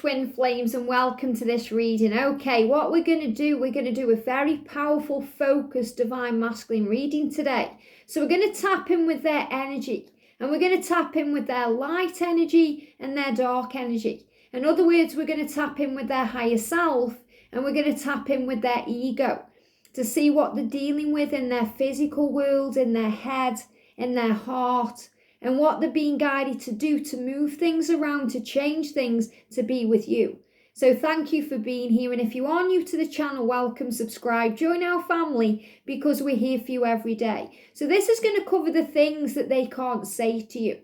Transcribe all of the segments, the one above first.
twin flames, and welcome to this reading. Okay, what we're going to do a very powerful, focused, divine masculine reading today. So we're going to tap in with their energy, and we're going to tap in with their light energy and their dark energy. In other words, we're going to tap in with their higher self, and we're going to tap in with their ego to see what they're dealing with in their physical world, in their head, in their heart, and what they're being guided to do to move things around, to change things, to be with you. So thank you for being here. And if you are new to the channel, welcome, subscribe, join our family, because we're here for you every day. So this is going to cover the things that they can't say to you.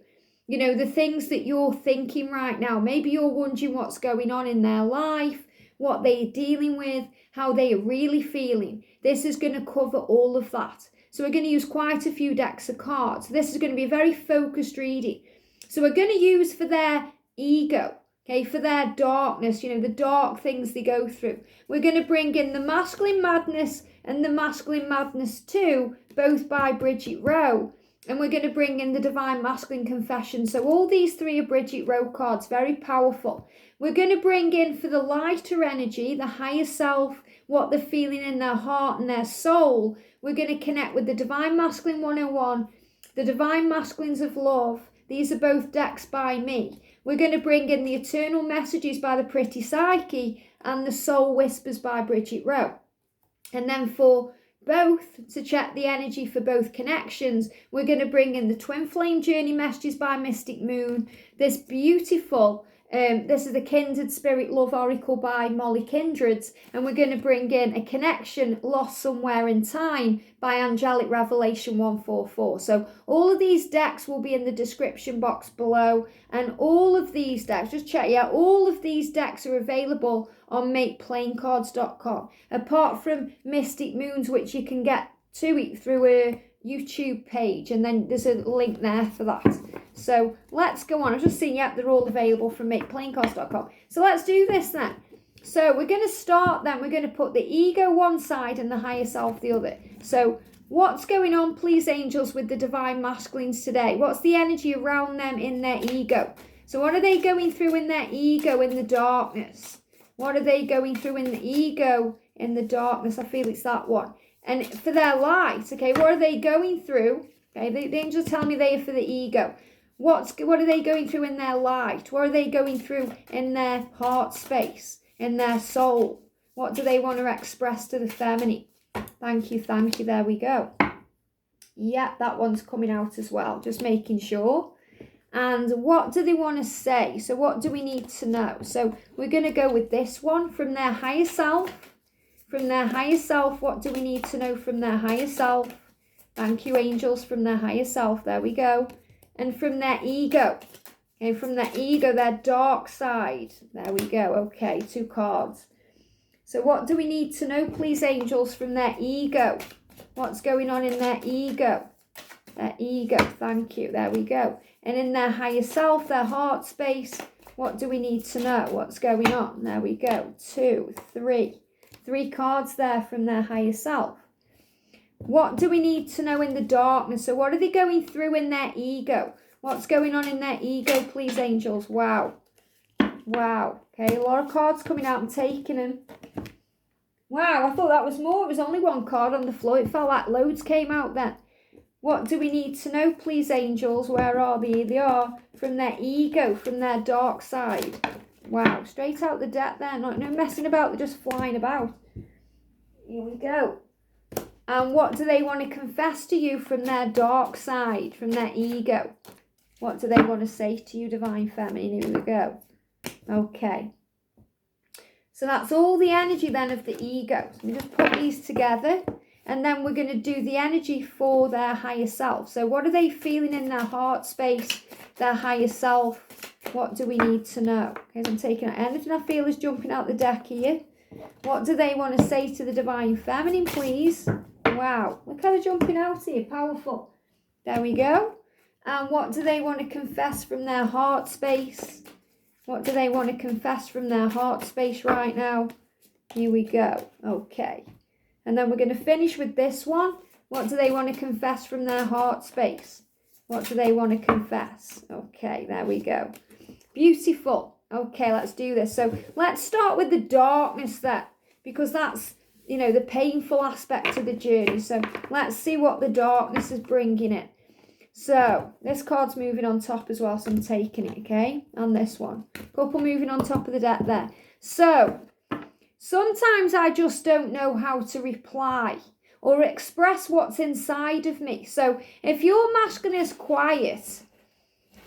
You know, the things that you're thinking right now. Maybe you're wondering what's going on in their life, what they're dealing with, how they are really feeling. This is going to cover all of that. So we're going to use quite a few decks of cards. This is going to be a very focused reading. So we're going to use for their ego, okay, for their darkness, you know, the dark things they go through. We're going to bring in the Masculine Madness and the Masculine Madness 2, both by Bridget Rau. And we're going to bring in the Divine Masculine Confession. So all these three are Bridget Rau cards, very powerful. We're going to bring in for the lighter energy, the higher self, what they're feeling in their heart and their soul. We're going to connect with the Divine Masculine 101, the Divine Masculines of Love. These are both decks by me. We're going to bring in the Eternal Messages by the Pretty Psyche and the Soul Whispers by Bridget Rau. And then for both, to check the energy for both connections, we're going to bring in the Twin Flame Journey Messages by Mystic Moon, this beautiful this is the Kindred Spirit Love Oracle by Mollie Kindred, and we're going to bring in a connection lost somewhere in time by Angelic Revelation 144. So all of these decks will be in the description box below, and all of these decks, just check, yeah, all of these decks are available on makeplayingcards.com, apart from Mystic Moons, which you can get to it through a YouTube page, and then there's a link there for that. So let's go on. I've just seen, yep, they're all available from makeplayingcards.com. So let's do this then. So we're going to start then. We're going to put the ego one side and the higher self the other. So what's going on, please, angels, with the Divine Masculines today? What's the energy around them in their ego? So what are they going through in their ego in the darkness? What are they going through in the ego in the darkness? I feel it's that one. And for their light, okay, what are they going through? Okay, the angels tell me they are for the ego. What are they going through in their light? What are they going through in their heart space, in their soul? What do they want to express to the feminine? Thank you, thank you. There we go. Yeah, that one's coming out as well, just making sure. And what do they want to say? So what do we need to know? So we're going to go with this one, from their higher self. From their higher self, what do we need to know from their higher self? Thank you, angels, from their higher self. There we go. And from their ego. Okay, from their ego, their dark side. There we go. Okay, 2 cards. So what do we need to know, please, angels, from their ego? What's going on in their ego? Their ego, thank you. There we go. And in their higher self, their heart space, what do we need to know? What's going on? There we go. 2, 3. 3 cards there from their higher self. What do we need to know in the darkness? So what are they going through in their ego? What's going on in their ego, please, angels? Wow. Wow. Okay, a lot of cards coming out. I'm taking them. Wow, I thought that was more. It was only 1 card on the floor. It felt like loads came out then. What do we need to know, please, angels? Where are they? Here they are. From their ego, from their dark side. Wow, straight out the deck there. No messing about. They're just flying about. Here we go. And what do they want to confess to you from their dark side, from their ego? What do they want to say to you, Divine Feminine? Here we go. Okay. So that's all the energy then of the ego. So we just put these together, and then we're going to do the energy for their higher self. So what are they feeling in their heart space, their higher self? What do we need to know? Okay, so I'm taking out anything I feel is jumping out the deck here. What do they want to say to the Divine Feminine, please? Wow, look how they're jumping out here. Powerful. There we go. And what do they want to confess from their heart space? What do they want to confess from their heart space right now? Here we go. Okay. And then we're going to finish with this one. What do they want to confess from their heart space? What do they want to confess? Okay, there we go. Beautiful. Okay, let's do this. So let's start with the darkness there, because that's, the painful aspect of the journey. So let's see what the darkness is bringing in. So this card's moving on top as well, so I'm taking it, okay? And this one. Couple moving on top of the deck there. So sometimes I just don't know how to reply or express what's inside of me. So if your masculine is quiet,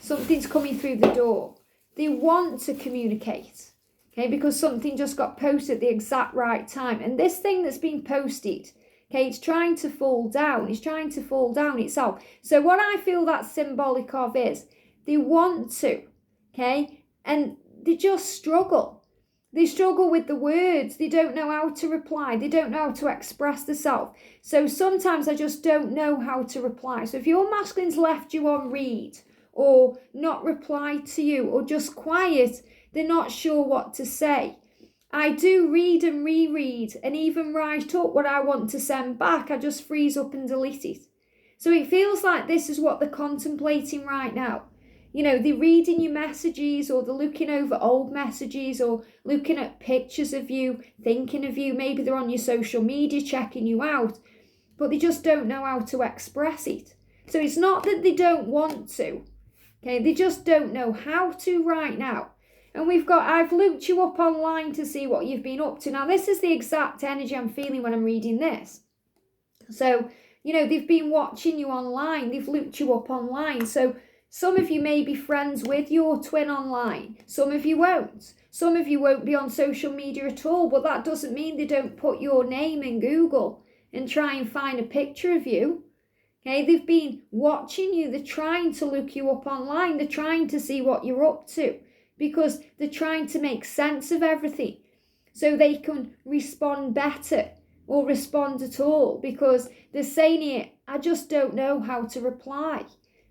something's coming through the door. They want to communicate, okay, because something just got posted at the exact right time. And this thing that's been posted, okay, it's trying to fall down. It's trying to fall down itself. So what I feel that's symbolic of is they want to, okay, and they just struggle. They struggle with the words. They don't know how to reply. They don't know how to express themselves. So sometimes I just don't know how to reply. So if your masculine's left you on read, or not replied to you, or just quiet, they're not sure what to say. I do read and reread and even write up what I want to send back. I just freeze up and delete it. So it feels like this is what they're contemplating right now. They're reading your messages, or they're looking over old messages, or looking at pictures of you, thinking of you. Maybe they're on your social media checking you out, but they just don't know how to express it. So it's not that they don't want to, okay, they just don't know how to right now. And I've looked you up online to see what you've been up to. Now, this is the exact energy I'm feeling when I'm reading this. So, they've been watching you online. They've looked you up online. So some of you may be friends with your twin online. Some of you won't. Some of you won't be on social media at all. But that doesn't mean they don't put your name in Google and try and find a picture of you. Okay, they've been watching you. They're trying to look you up online. They're trying to see what you're up to, because they're trying to make sense of everything so they can respond better or respond at all, because they're saying here, I just don't know how to reply.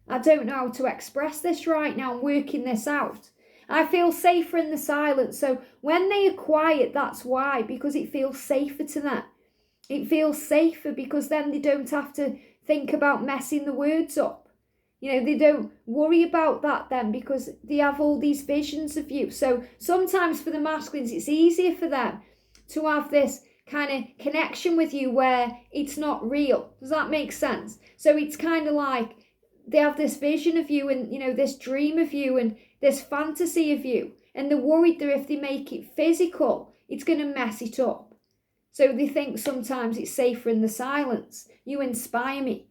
I don't know how to express this right now. I'm working this out. I feel safer in the silence. So when they are quiet, that's why, because it feels safer to them. It feels safer because then they don't have to think about messing the words up. They don't worry about that then, because they have all these visions of you. So sometimes for the masculines, it's easier for them to have this kind of connection with you where it's not real. Does that make sense? So it's kind of like they have this vision of you and, this dream of you and this fantasy of you. And they're worried that if they make it physical, it's going to mess it up. So they think sometimes it's safer in the silence. You inspire me.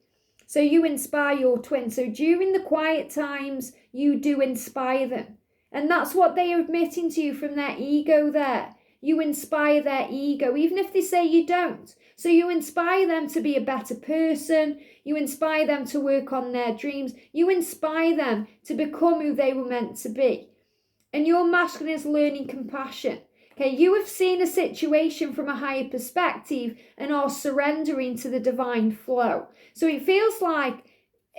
So you inspire your twin. So during the quiet times, you do inspire them. And that's what they are admitting to you from their ego there. You inspire their ego, even if they say you don't. So you inspire them to be a better person. You inspire them to work on their dreams. You inspire them to become who they were meant to be. And your masculine is learning compassion. Okay, you have seen a situation from a higher perspective and are surrendering to the divine flow. So it feels like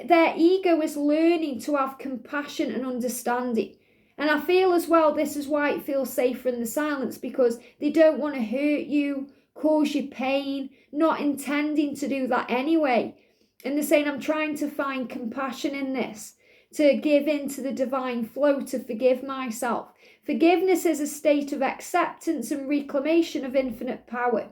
their ego is learning to have compassion and understanding. And I feel as well, this is why it feels safer in the silence, because they don't want to hurt you, cause you pain, not intending to do that anyway. And they're saying, I'm trying to find compassion in this, to give in to the divine flow, to forgive myself. Forgiveness is a state of acceptance and reclamation of infinite power.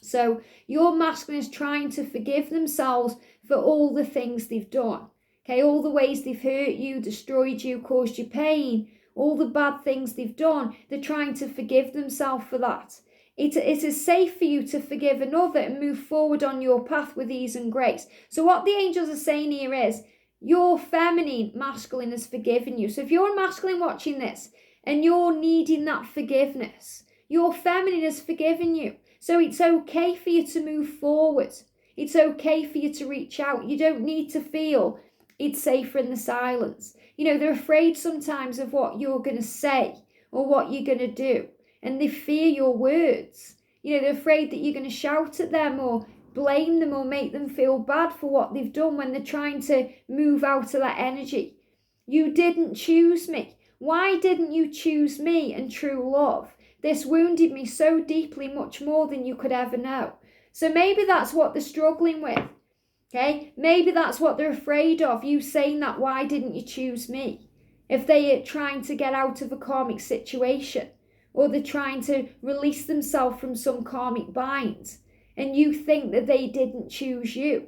So your masculine is trying to forgive themselves for all the things they've done. Okay, all the ways they've hurt you, destroyed you, caused you pain, all the bad things they've done, they're trying to forgive themselves for that. It is safe for you to forgive another and move forward on your path with ease and grace. So what the angels are saying here is, your feminine masculine has forgiven you. So if you're a masculine watching this and you're needing that forgiveness, your feminine has forgiven you. So it's okay for you to move forward. It's okay for you to reach out. You don't need to feel it's safer in the silence. They're afraid sometimes of what you're going to say or what you're going to do. And they fear your words. They're afraid that you're going to shout at them or blame them or make them feel bad for what they've done when they're trying to move out of that energy. You didn't choose me. Why didn't you choose me and true love? This wounded me so deeply, much more than you could ever know. So maybe that's what they're struggling with. Okay? Maybe that's what they're afraid of. You saying that, why didn't you choose me? if they are trying to get out of a karmic situation, or they're trying to release themselves from some karmic bind, and you think that they didn't choose you,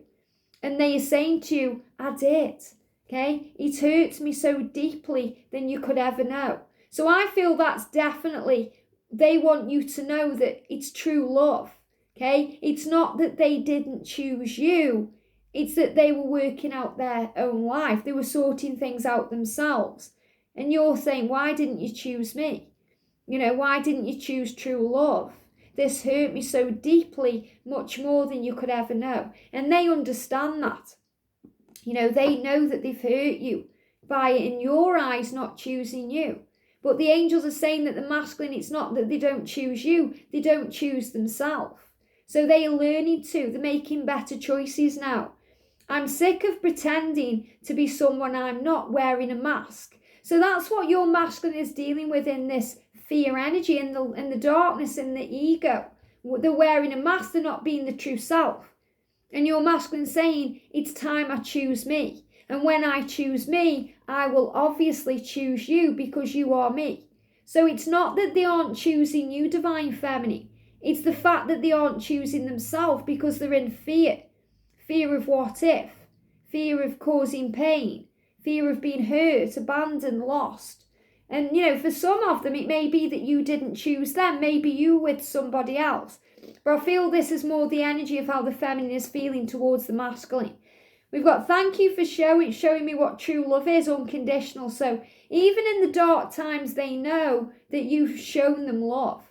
and they are saying to you, I did, okay? It hurts me so deeply than you could ever know. So I feel that's definitely, they want you to know that it's true love, okay? It's not that they didn't choose you, it's that they were working out their own life. They were sorting things out themselves. And you're saying, why didn't you choose me? You know, why didn't you choose true love? This hurt me so deeply, much more than you could ever know. And they understand that. You know, they know that they've hurt you by, in your eyes, not choosing you. But the angels are saying that the masculine, it's not that they don't choose you, they don't choose themselves. So they are learning to, they're making better choices now. I'm sick of pretending to be someone I'm not, wearing a mask. So that's what your masculine is dealing with in this fear energy, in the darkness, in the ego. They're wearing a mask, they're not being the true self. And your masculine saying, it's time I choose me. And when I choose me, I will obviously choose you because you are me. So it's not that they aren't choosing you, divine feminine. It's the fact that they aren't choosing themselves because they're in fear. Fear of what if, fear of causing pain, fear of being hurt, abandoned, lost. And, you know, for some of them, it may be that you didn't choose them. Maybe you were with somebody else. But I feel this is more the energy of how the feminine is feeling towards the masculine. We've got thank you for showing me what true love is, unconditional. So even in the dark times, they know that you've shown them love.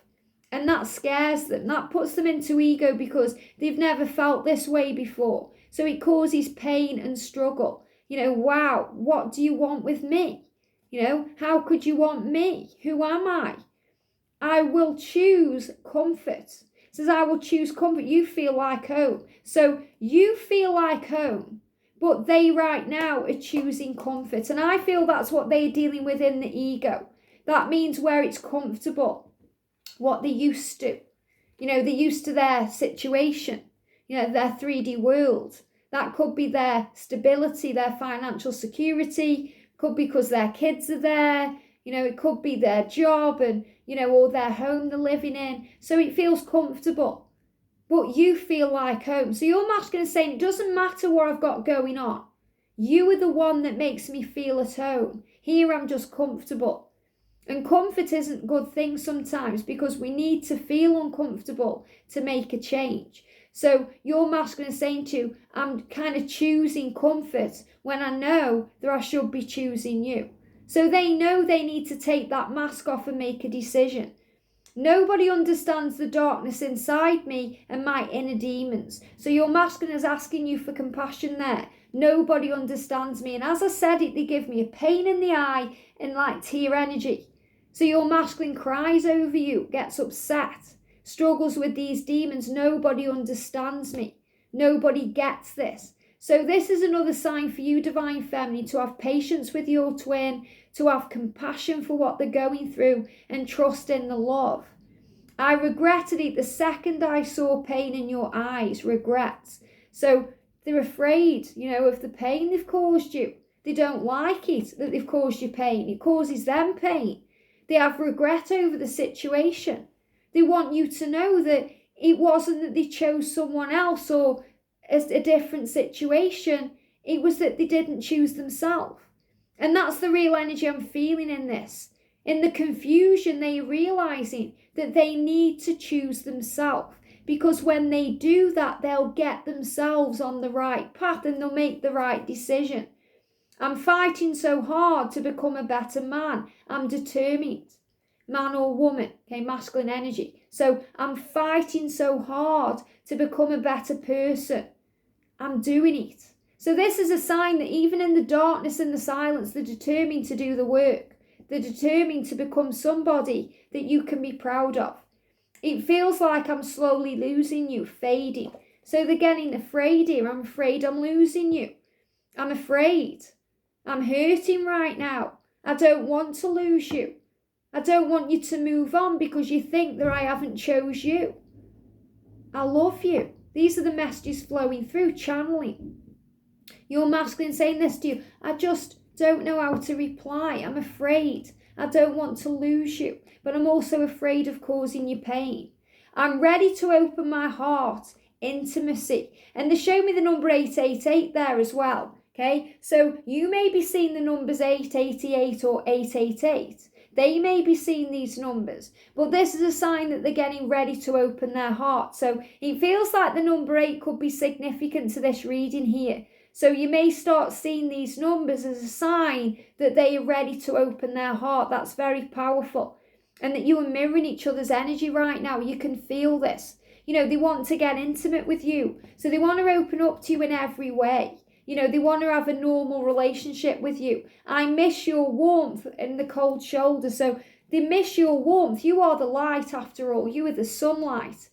And that scares them. That puts them into ego because they've never felt this way before. So it causes pain and struggle. You know, wow, what do you want with me? You know, how could you want me? Who am I? I will choose comfort. It says, I will choose comfort. You feel like home. So you feel like home, but they right now are choosing comfort. And I feel that's what they're dealing with in the ego. That means where it's comfortable, what they're used to. You know, they're used to their situation, you know, their 3D world. That could be their stability, their financial security, could be because their kids are there, you know, it could be their job and, you know, or their home they're living in. So it feels comfortable, but you feel like home. So your masculine is saying, it doesn't matter what I've got going on. You are the one that makes me feel at home. Here I'm just comfortable. And comfort isn't a good thing sometimes because we need to feel uncomfortable to make a change. So your masculine is saying to you, I'm kind of choosing comfort when I know that I should be choosing you. So they know they need to take that mask off and make a decision. Nobody understands the darkness inside me and my inner demons. So your masculine is asking you for compassion there. Nobody understands me. And as I said it, they give me a pain in the eye and like tear energy. So your masculine cries over you, gets upset, struggles with these demons. Nobody understands me. Nobody gets this. So this is another sign for you, divine feminine, to have patience with your twin, to have compassion for what they're going through and trust in the love. I regretted it the second I saw pain in your eyes, regrets. So they're afraid, you know, of the pain they've caused you. They don't like it that they've caused you pain. It causes them pain. They have regret over the situation. They want you to know that it wasn't that they chose someone else or a different situation. It was that they didn't choose themselves. And that's the real energy I'm feeling in this. In the confusion, they're realizing that they need to choose themselves. Because when they do that, they'll get themselves on the right path and they'll make the right decision. I'm fighting so hard to become a better man. I'm determined. Man or woman, okay, masculine energy. So I'm fighting so hard to become a better person. I'm doing it. So this is a sign that even in the darkness and the silence, they're determined to do the work. They're determined to become somebody that you can be proud of. It feels like I'm slowly losing you, fading. So they're getting afraid here. I'm afraid I'm losing you. I'm afraid. I'm hurting right now. I don't want to lose you. I don't want you to move on because you think that I haven't chose you. I love you. These are the messages flowing through, channeling. Your masculine saying this to you. I just Don't know how to reply. I'm afraid. I don't want to lose you, but I'm also afraid of causing you pain. I'm ready to open my heart, intimacy. And they show me the number 888 there as well. Okay, so you may be seeing the numbers 888 or 888. They may be seeing these numbers, but this is a sign that they're getting ready to open their heart. So it feels like the number 8 could be significant to this reading here. So you may start seeing these numbers as a sign that they are ready to open their heart. That's very powerful. And that you are mirroring each other's energy right now. You can feel this. You know, they want to get intimate with you. So they want to open up to you in every way. You know, they want to have a normal relationship with you. I miss your warmth and the cold shoulder. So they miss your warmth. You are the light after all. You are the sunlight.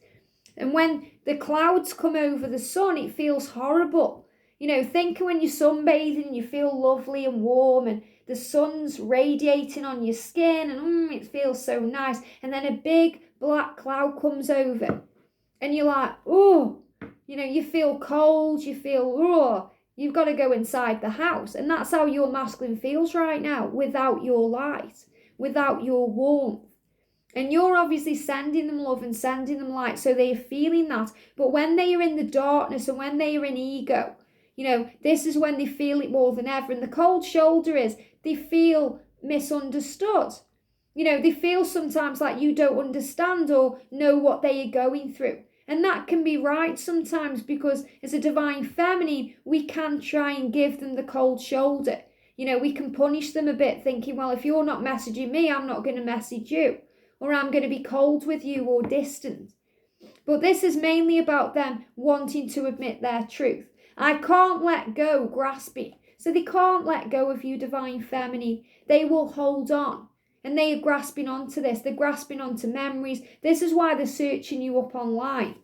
And when the clouds come over the sun, it feels horrible. You know, think when you're sunbathing and you feel lovely and warm and the sun's radiating on your skin and it feels so nice. And then a big black cloud comes over and you're like, oh, you know, you feel cold, you feel, oh, you've got to go inside the house. And that's how your masculine feels right now, without your light, without your warmth. And you're obviously sending them love and sending them light, so they're feeling that. But when they are in the darkness and when they are in ego, you know, this is when they feel it more than ever. And the cold shoulder is they feel misunderstood. You know, they feel sometimes like you don't understand or know what they are going through. And that can be right sometimes, because as a divine feminine, we can try and give them the cold shoulder. You know, we can punish them a bit, thinking, well, if you're not messaging me, I'm not going to message you. Or I'm going to be cold with you or distant. But this is mainly about them wanting to admit their truth. I can't let go, grasping. So they can't let go of you, divine feminine. They will hold on. And they are grasping onto this. They're grasping onto memories. This is why they're searching you up online.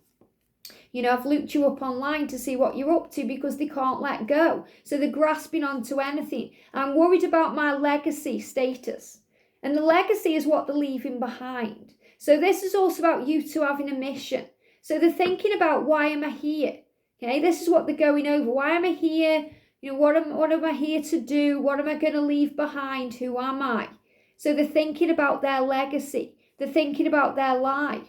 You know, I've looked you up online to see what you're up to, because they can't let go. So they're grasping onto anything. I'm worried about my legacy status. And the legacy is what they're leaving behind. So this is also about you two having a mission. So they're thinking about, why am I here? Okay, this is what they're going over. Why am I here? You know, what am I here to do? What am I going to leave behind? Who am I? So they're thinking about their legacy. They're thinking about their life.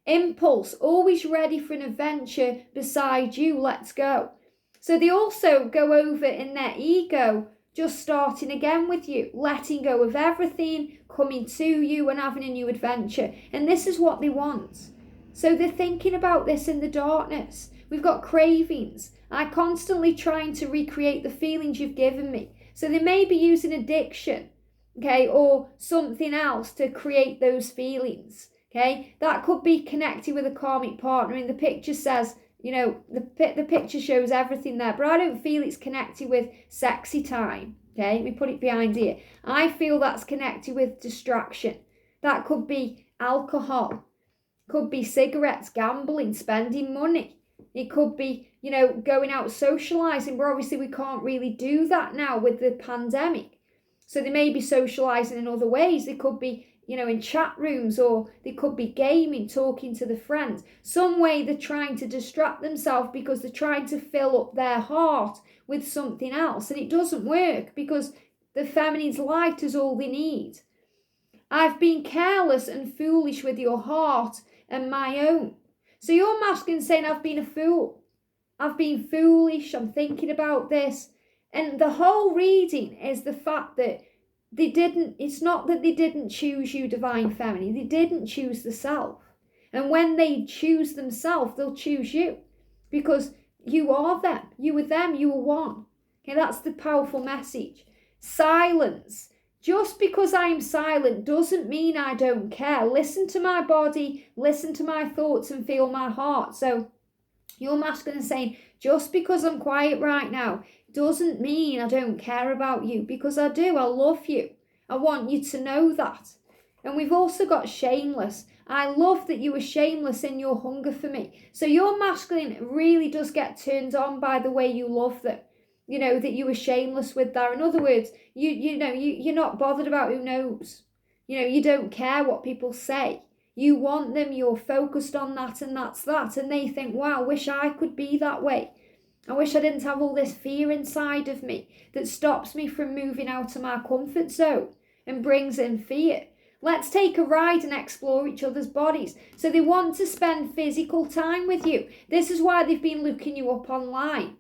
Impulse, always ready for an adventure beside you. Let's go. So they also go over in their ego, just starting again with you, letting go of everything, coming to you and having a new adventure. And this is what they want. So they're thinking about this in the darkness. We've got cravings. I'm constantly trying to recreate the feelings you've given me. So they may be using addiction, okay, or something else to create those feelings, okay? That could be connected with a karmic partner. And the picture says, you know, the picture shows everything there, but I don't feel it's connected with sexy time, okay? Let me put it behind here. I feel that's connected with distraction. That could be alcohol, could be cigarettes, gambling, spending money. It could be, you know, going out socialising, but obviously we can't really do that now with the pandemic. So they may be socialising in other ways. They could be, you know, in chat rooms, or they could be gaming, talking to the friends. Some way they're trying to distract themselves because they're trying to fill up their heart with something else. And it doesn't work, because the feminine's light is all they need. I've been careless and foolish with your heart and my own. So your masculine saying, I've been a fool. I've been foolish. I'm thinking about this. And the whole reading is the fact that it's not that they didn't choose you, divine feminine. They didn't choose the self. And when they choose themselves, they'll choose you, because you are them. You are them. You are one. Okay, that's the powerful message. Silence. Just because I am silent doesn't mean I don't care. Listen to my body, listen to my thoughts, and feel my heart. So your masculine is saying, just because I'm quiet right now doesn't mean I don't care about you, because I do. I love you. I want you to know that. And we've also got shameless. I love that you are shameless in your hunger for me. So your masculine really does get turned on by the way you love them. You know, that you were shameless with that. In other words, you're not bothered about who knows. You know, you don't care what people say. You want them, you're focused on that, and that's that. And they think, wow, wish I could be that way. I wish I didn't have all this fear inside of me that stops me from moving out of my comfort zone and brings in fear. Let's take a ride and explore each other's bodies. So they want to spend physical time with you. This is why they've been looking you up online.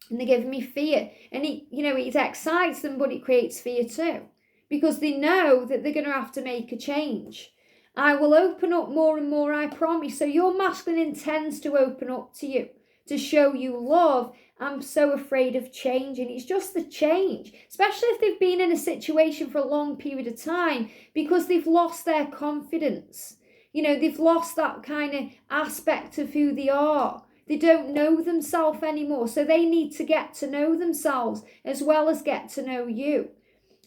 And they're giving me fear. And it excites them, but it creates fear too. Because they know that they're going to have to make a change. I will open up more and more, I promise. So your masculine intends to open up to you, to show you love. I'm so afraid of change, and it's just the change, especially if they've been in a situation for a long period of time, because they've lost their confidence. They've lost that kind of aspect of who they are. They don't know themselves anymore, so they need to get to know themselves as well as get to know you.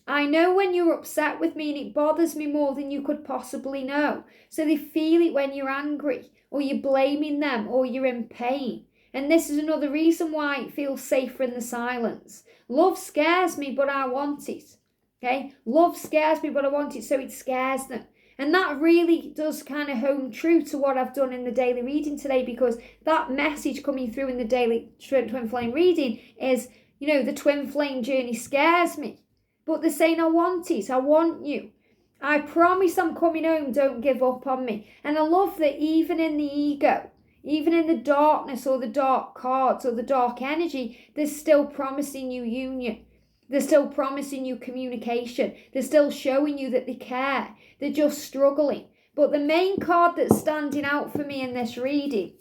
I know when you're upset with me, and it bothers me more than you could possibly know. So they feel it when you're angry, or you're blaming them, or you're in pain. And this is another reason why it feels safer in the silence. Love scares me, but I want it. Okay? Love scares me, but I want it, so it scares them. And that really does kind of home true to what I've done in the daily reading today, because that message coming through in the daily twin flame reading is, the twin flame journey scares me. But they're saying, I want it. I want you. I promise I'm coming home. Don't give up on me. And I love that even in the ego, even in the darkness or the dark cards or the dark energy, they're still promising you union. They're still promising you communication. They're still showing you that they care. They're just struggling. But the main card that's standing out for me in this reading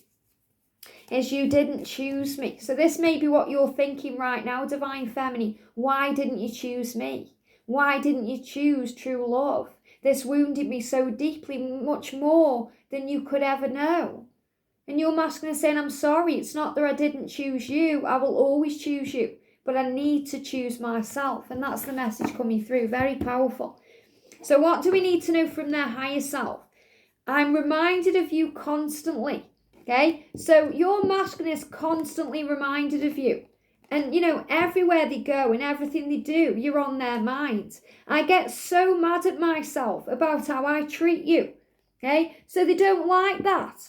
is you didn't choose me. So this may be what you're thinking right now, Divine Feminine. Why didn't you choose me? Why didn't you choose true love? This wounded me so deeply, much more than you could ever know. And your masculine is saying, I'm sorry, it's not that I didn't choose you. I will always choose you. But I need to choose myself. And that's the message coming through. Very powerful. So what do we need to know from their higher self? I'm reminded of you constantly. Okay, so your masculine is constantly reminded of you. And, everywhere they go and everything they do, you're on their minds. I get so mad at myself about how I treat you. Okay, so they don't like that.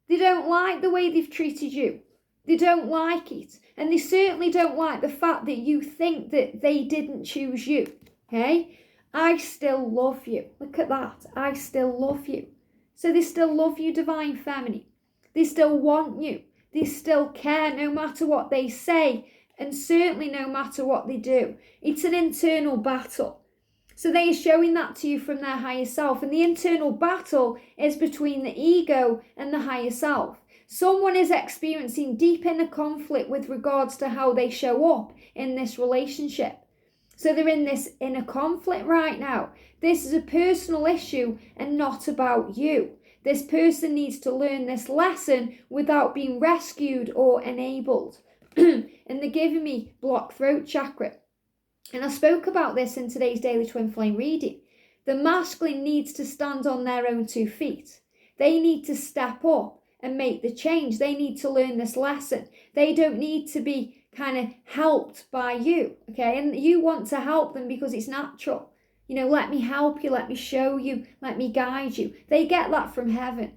They don't like the way they've treated you. They don't like it. And they certainly don't like the fact that you think that they didn't choose you. Okay, I still love you. Look at that. I still love you. So they still love you, Divine Feminine. They still want you. They still care no matter what they say, and certainly no matter what they do. It's an internal battle. So they are showing that to you from their higher self. And the internal battle is between the ego and the higher self. Someone is experiencing deep inner conflict with regards to how they show up in this relationship. So they're in this inner conflict right now. This is a personal issue and not about you. This person needs to learn this lesson without being rescued or enabled. And they're giving me blocked throat chakra. And I spoke about this in today's Daily Twin Flame reading. The masculine needs to stand on their own 2 feet. They need to step up and make the change. They need to learn this lesson. They don't need to be kind of helped by you, okay? And you want to help them because it's natural. Let me help you, let me show you, let me guide you. They get that from heaven.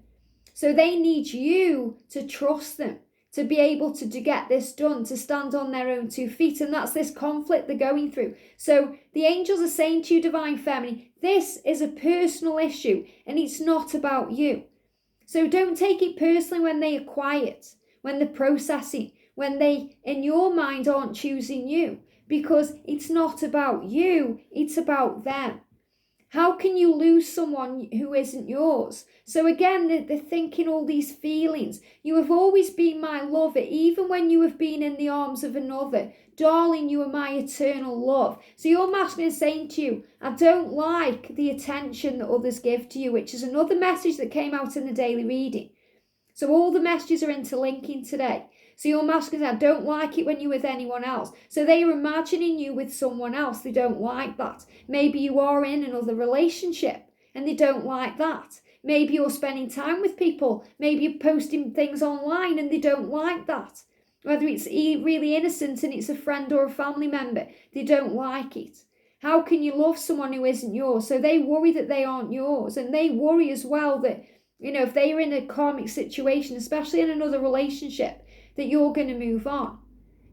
So they need you to trust them, to be able to get this done, to stand on their own 2 feet. And that's this conflict they're going through. So the angels are saying to you, Divine Feminine, this is a personal issue and it's not about you. So don't take it personally when they are quiet, when they're processing, when they, in your mind, aren't choosing you. Because it's not about you, it's about them. How can you lose someone who isn't yours? So again, they're thinking all these feelings. You have always been my lover, even when you have been in the arms of another. Darling, you are my eternal love. So your masculine is saying to you, I don't like the attention that others give to you, which is another message that came out in the daily reading. So all the messages are interlinking today. So your masculine, I don't like it when you're with anyone else. So they are imagining you with someone else. They don't like that. Maybe you are in another relationship and they don't like that. Maybe you're spending time with people. Maybe you're posting things online and they don't like that. Whether it's really innocent and it's a friend or a family member, they don't like it. How can you love someone who isn't yours? So they worry that they aren't yours. And they worry as well that, if they are in a karmic situation, especially in another relationship, that you're going to move on.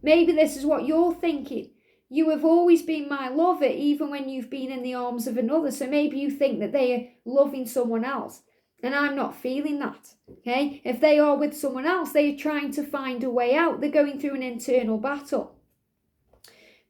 Maybe this is what you're thinking. You have always been my lover, even when you've been in the arms of another. So maybe you think that they are loving someone else. And I'm not feeling that, okay? If they are with someone else, they are trying to find a way out. They're going through an internal battle.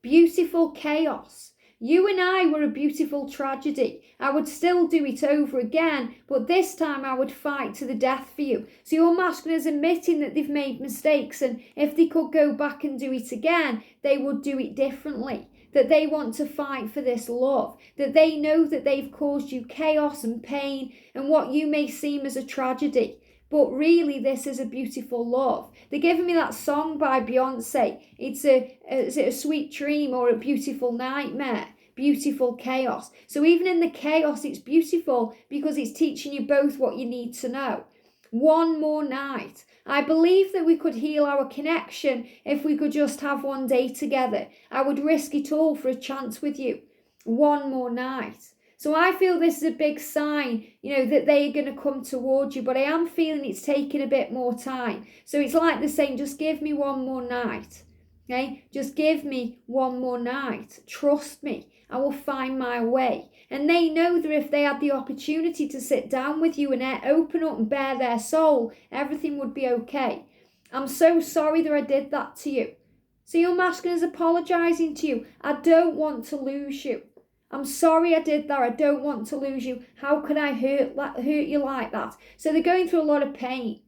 Beautiful chaos. You and I were a beautiful tragedy. I would still do it over again, but this time I would fight to the death for you. So your masculine is admitting that they've made mistakes, and if they could go back and do it again, they would do it differently. That they want to fight for this love. That they know that they've caused you chaos and pain and what you may seem as a tragedy. But really, this is a beautiful love. They're giving me that song by Beyonce. Is it a sweet dream or a beautiful nightmare? Beautiful chaos. So even in the chaos, it's beautiful because it's teaching you both what you need to know. One more night. I believe that we could heal our connection if we could just have one day together. I would risk it all for a chance with you. One more night. So I feel this is a big sign, that they are going to come towards you. But I am feeling it's taking a bit more time. So it's like they're saying, just give me one more night. Okay? Just give me one more night. Trust me. I will find my way. And they know that if they had the opportunity to sit down with you and open up and bare their soul, everything would be okay. I'm so sorry that I did that to you. So your masculine is apologizing to you. I don't want to lose you. I'm sorry I did that. I don't want to lose you. How could I hurt you like that? So they're going through a lot of pain.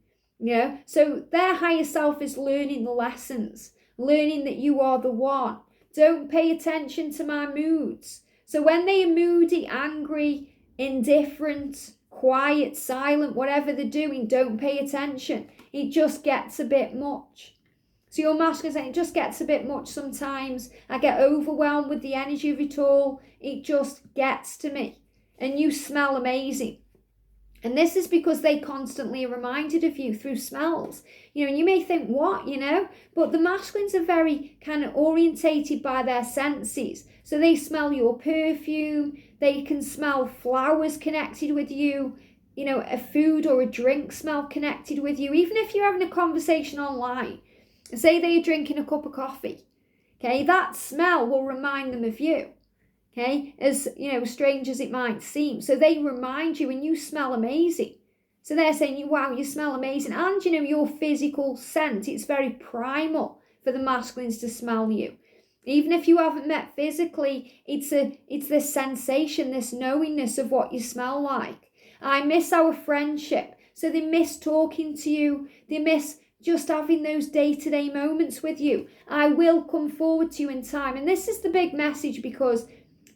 So their higher self is learning the lessons, learning that you are the one. Don't pay attention to my moods. So when they are moody, angry, indifferent, quiet, silent, whatever they're doing, don't pay attention. It just gets a bit much. So your masculine is saying, it just gets a bit much sometimes. I get overwhelmed with the energy of it all. It just gets to me. And you smell amazing. And this is because they constantly are reminded of you through smells. And you may think, what, But the masculines are very kind of orientated by their senses. So they smell your perfume. They can smell flowers connected with you. A food or a drink smell connected with you. Even if you're having a conversation online. Say they're drinking a cup of coffee. Okay, that smell will remind them of you. Okay, as strange as it might seem. So they remind you and you smell amazing. So they're saying, wow, you smell amazing. And your physical scent, it's very primal for the masculines to smell you. Even if you haven't met physically, it's this sensation, this knowingness of what you smell like. I miss our friendship. So they miss talking to you. They miss just having those day-to-day moments with you. I will come forward to you in time. And this is the big message, because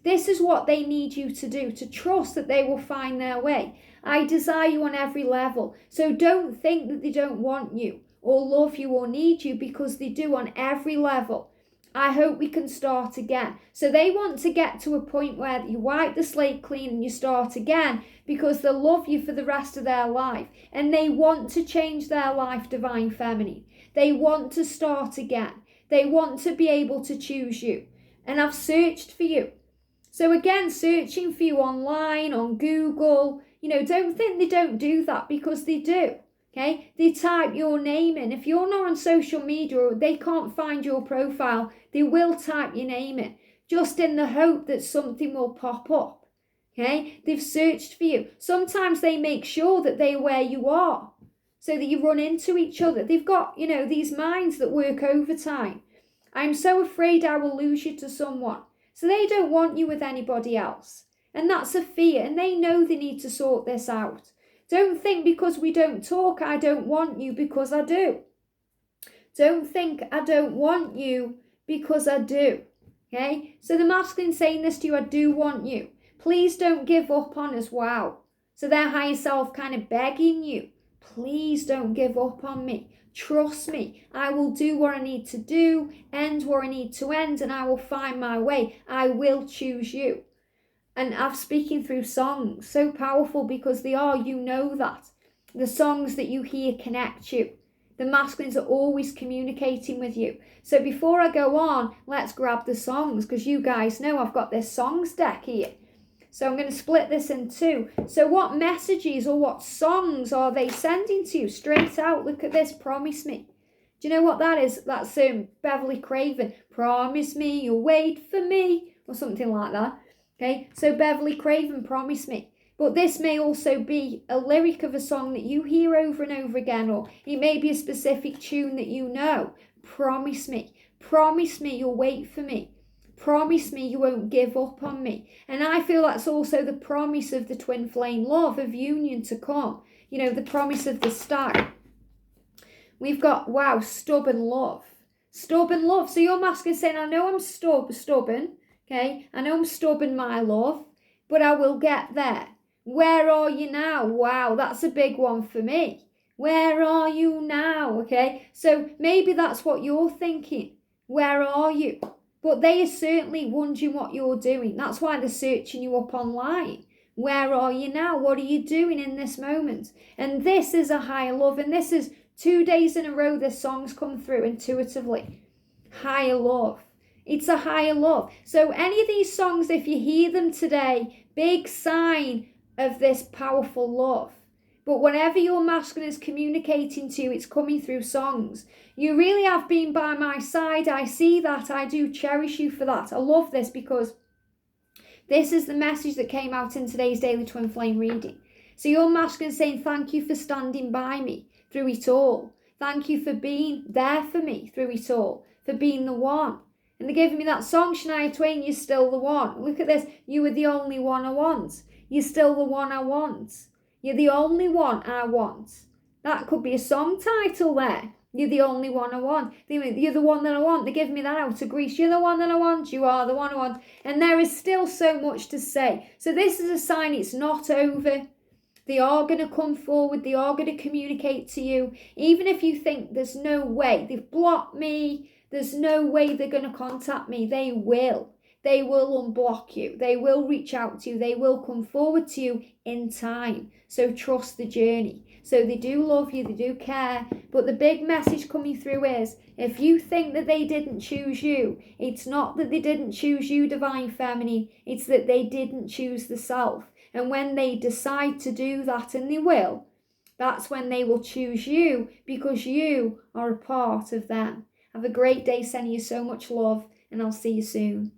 this is what they need you to do, to trust that they will find their way. I desire you on every level. So don't think that they don't want you or love you or need you, because they do on every level. I hope we can start again. So they want to get to a point where you wipe the slate clean and you start again, because they'll love you for the rest of their life. And they want to change their life, Divine Feminine. They want to start again. They want to be able to choose you. And I've searched for you. So again, searching for you online, on Google, don't think they don't do that, because they do. Okay, they type your name in. If you're not on social media or they can't find your profile, they will type your name in, just in the hope that something will pop up. Okay, they've searched for you. Sometimes they make sure that they're where you are, so that you run into each other. They've got, these minds that work overtime. I'm so afraid I will lose you to someone. So they don't want you with anybody else. And that's a fear, and they know they need to sort this out. Don't think because we don't talk, I don't want you, because I do. Don't think I don't want you, because I do. Okay? So the masculine saying this to you, I do want you. Please don't give up on us. Wow. So their higher self kind of begging you, please don't give up on me. Trust me. I will do what I need to do, end where I need to end, and I will find my way. I will choose you. And I'm speaking through songs, so powerful, because they are, that. The songs that you hear connect you. The masculines are always communicating with you. So before I go on, let's grab the songs, because you guys know I've got this songs deck here. So I'm going to split this in two. So what messages or what songs are they sending to you? Straight out, look at this, promise me. Do you know what that is? That's Beverly Craven. Promise me you'll wait for me, or something like that. Okay, so Beverly Craven, Promise Me. But this may also be a lyric of a song that you hear over and over again, or it may be a specific tune that you know. Promise me. Promise me you'll wait for me. Promise me you won't give up on me. And I feel that's also the promise of the twin flame love, of union to come. You know, the promise of the stag. We've got, wow, stubborn love. Stubborn love. So your masculine saying, I know I'm stubborn, okay? I know I'm stubborn, my love, but I will get there. Where are you now? Wow, that's a big one for me. Where are you now? Okay, so maybe that's what you're thinking. Where are you? But they are certainly wondering what you're doing. That's why they're searching you up online. Where are you now? What are you doing in this moment? And this is a higher love. And this is 2 days in a row this song's come through intuitively. Higher love. It's a higher love. So any of these songs, if you hear them today, big sign of this powerful love. But whatever your masculine is communicating to you, it's coming through songs. You really have been by my side. I see that. I do cherish you for that. I love this because this is the message that came out in today's Daily Twin Flame reading. So your masculine is saying, thank you for standing by me through it all. Thank you for being there for me through it all. For being the one. And they're giving me that song, Shania Twain, You're Still the One. Look at this. You were the only one I want. You're still the one I want. You're the only one I want. That could be a song title there. You're the only one I want. You're the one that I want. They're giving me that out of Greece. You're the one that I want. You are the one I want. And there is still so much to say. So this is a sign it's not over. They are going to come forward. They are going to communicate to you. Even if you think there's no way. They've blocked me. There's no way they're going to contact me. They will. They will unblock you. They will reach out to you. They will come forward to you in time. So trust the journey. So they do love you. They do care. But the big message coming through is, if you think that they didn't choose you, it's not that they didn't choose you, Divine Feminine. It's that they didn't choose the self. And when they decide to do that, and they will, that's when they will choose you, because you are a part of them. Have a great day. Sending you so much love. And I'll see you soon.